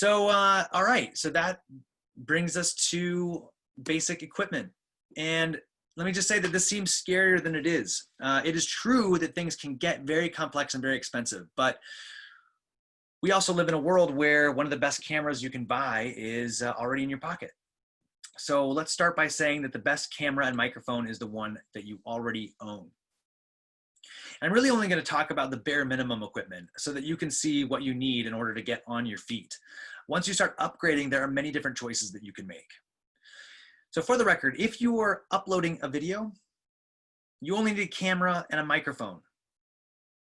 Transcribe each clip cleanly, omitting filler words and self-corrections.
All right, so that brings us to basic equipment. And let me just say that this seems scarier than it is. It is true that things can get very complex and very expensive, but we also live in a world where one of the best cameras you can buy is already in your pocket. So let's start by saying that the best camera and microphone is the one that you already own. I'm really only going to talk about the bare minimum equipment so that you can see what you need in order to get on your feet. Once you start upgrading, there are many different choices that you can make. So for the record, if you are uploading a video, you only need a camera and a microphone.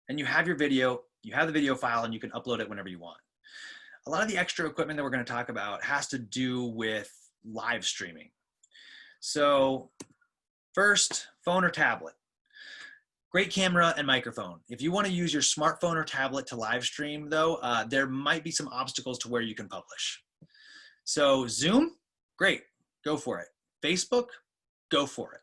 And you have your video, you have the video file, and you can upload it whenever you want. A lot of the extra equipment that we're going to talk about has to do with live streaming. So first, phone or tablet. Great camera and microphone. If you want to use your smartphone or tablet to live stream though, there might be some obstacles to where you can publish. So Zoom, great, go for it. Facebook, go for it.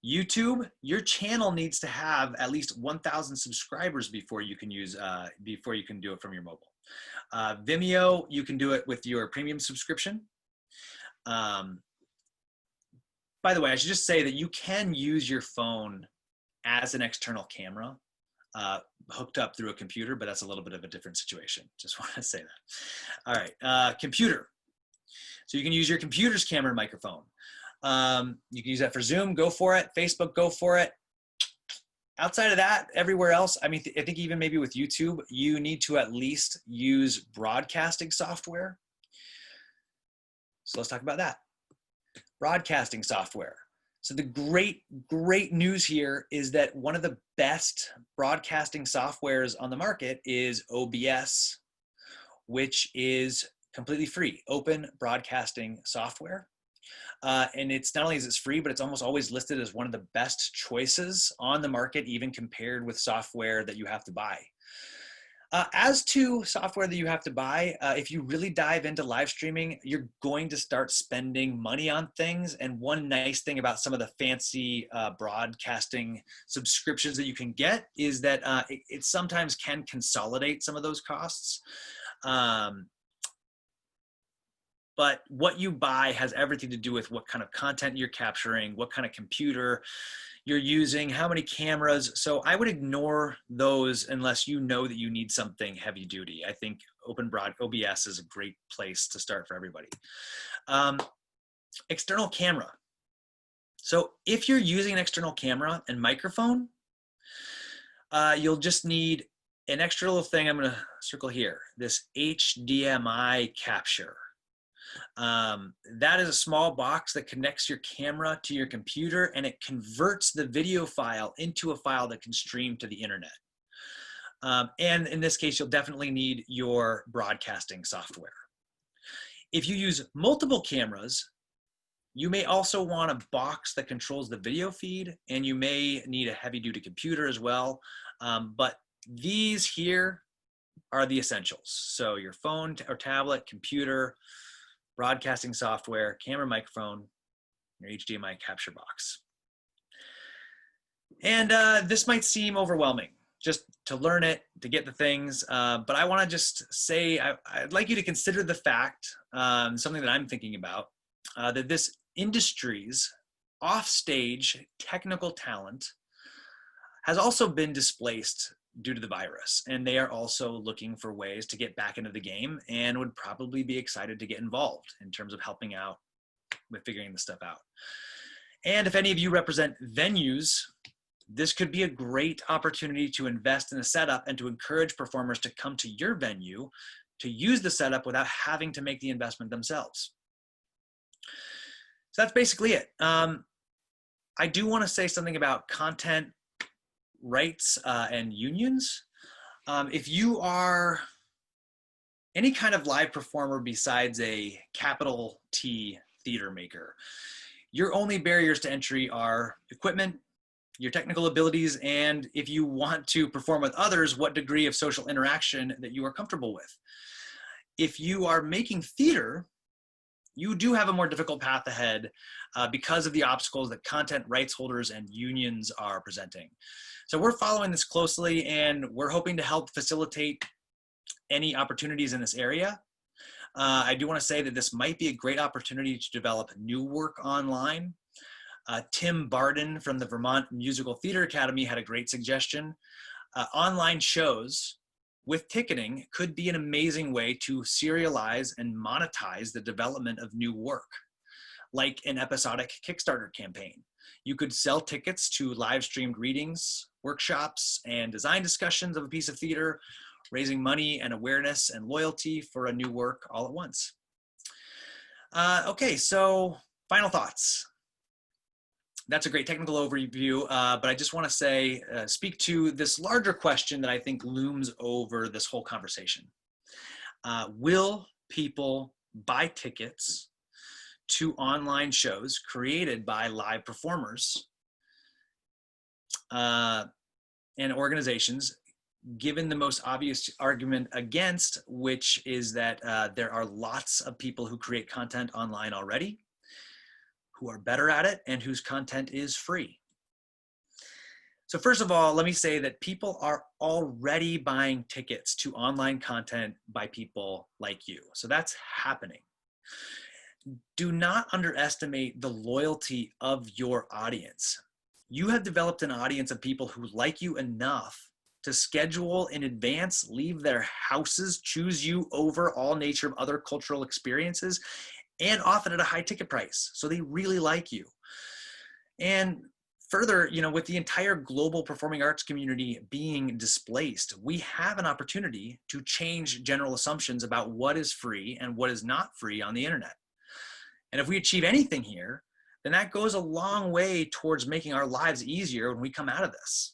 YouTube, your channel needs to have at least 1,000 subscribers before you can use, before you can do it from your mobile. Vimeo, you can do it with your premium subscription. By the way, I should just say that you can use your phone as an external camera hooked up through a computer, but that's a little bit of a different situation. Just want to say that. All right, computer. So you can use your computer's camera and microphone. You can use that for Zoom, go for it. Facebook, go for it. Outside of that, everywhere else, I mean, I think even maybe with YouTube, you need to at least use broadcasting software. So let's talk about that. Broadcasting software. So the great news here is that one of the best broadcasting softwares on the market is OBS, which is completely free, open broadcasting software. And it's not only is it free, but it's almost always listed as one of the best choices on the market, even compared with software that you have to buy. As to software that you have to buy, if you really dive into live streaming, you're going to start spending money on things. And one nice thing about some of the fancy broadcasting subscriptions that you can get is that it sometimes can consolidate some of those costs. But what you buy has everything to do with what kind of content you're capturing, what kind of computer you're using, how many cameras. So I would ignore those unless you know that you need something heavy duty. I think OBS is a great place to start for everybody. External camera. So if you're using an external camera and microphone, you'll just need an extra little thing I'm gonna circle here, this HDMI capture. That is a small box that connects your camera to your computer, and it converts the video file into a file that can stream to the internet. And in this case, you'll definitely need your broadcasting software. If you use multiple cameras, you may also want a box that controls the video feed, and you may need a heavy-duty computer as well. But these here are the essentials. So your phone or tablet, computer, broadcasting software, camera, microphone, your HDMI capture box. And this might seem overwhelming just to learn it, to get the things, but I want to just say I'd like you to consider the fact, something that I'm thinking about, that this industry's offstage technical talent has also been displaced due to the virus, and they are also looking for ways to get back into the game and would probably be excited to get involved in terms of helping out with figuring this stuff out. And if any of you represent venues, this could be a great opportunity to invest in a setup and to encourage performers to come to your venue to use the setup without having to make the investment themselves. So that's basically it. I do want to say something about content rights and unions. If you are any kind of live performer besides a capital T theater maker, your only barriers to entry are equipment, your technical abilities, and if you want to perform with others, what degree of social interaction that you are comfortable with. If you are making theater, you do have a more difficult path ahead because of the obstacles that content rights holders and unions are presenting. So we're following this closely, and we're hoping to help facilitate any opportunities in this area. I do want to say that this might be a great opportunity to develop new work online. Tim Barden from the Vermont Musical Theater Academy had a great suggestion. Online shows with ticketing could be an amazing way to serialize and monetize the development of new work, like an episodic Kickstarter campaign. You could sell tickets to live streamed readings, workshops, and design discussions of a piece of theater, raising money and awareness and loyalty for a new work all at once. Okay, so final thoughts. That's a great technical overview, but I just want to say, speak to this larger question that I think looms over this whole conversation. Will people buy tickets to online shows created by live performers and organizations, given the most obvious argument against, which is that there are lots of people who create content online already, who are better at it, and whose content is free? So first of all, let me say that people are already buying tickets to online content by people like you. So that's happening. Do not underestimate the loyalty of your audience. You have developed an audience of people who like you enough to schedule in advance, leave their houses, choose you over all nature of other cultural experiences, and often at a high ticket price. So they really like you. And further, with the entire global performing arts community being displaced, we have an opportunity to change general assumptions about what is free and what is not free on the internet. And if we achieve anything here, then that goes a long way towards making our lives easier when we come out of this.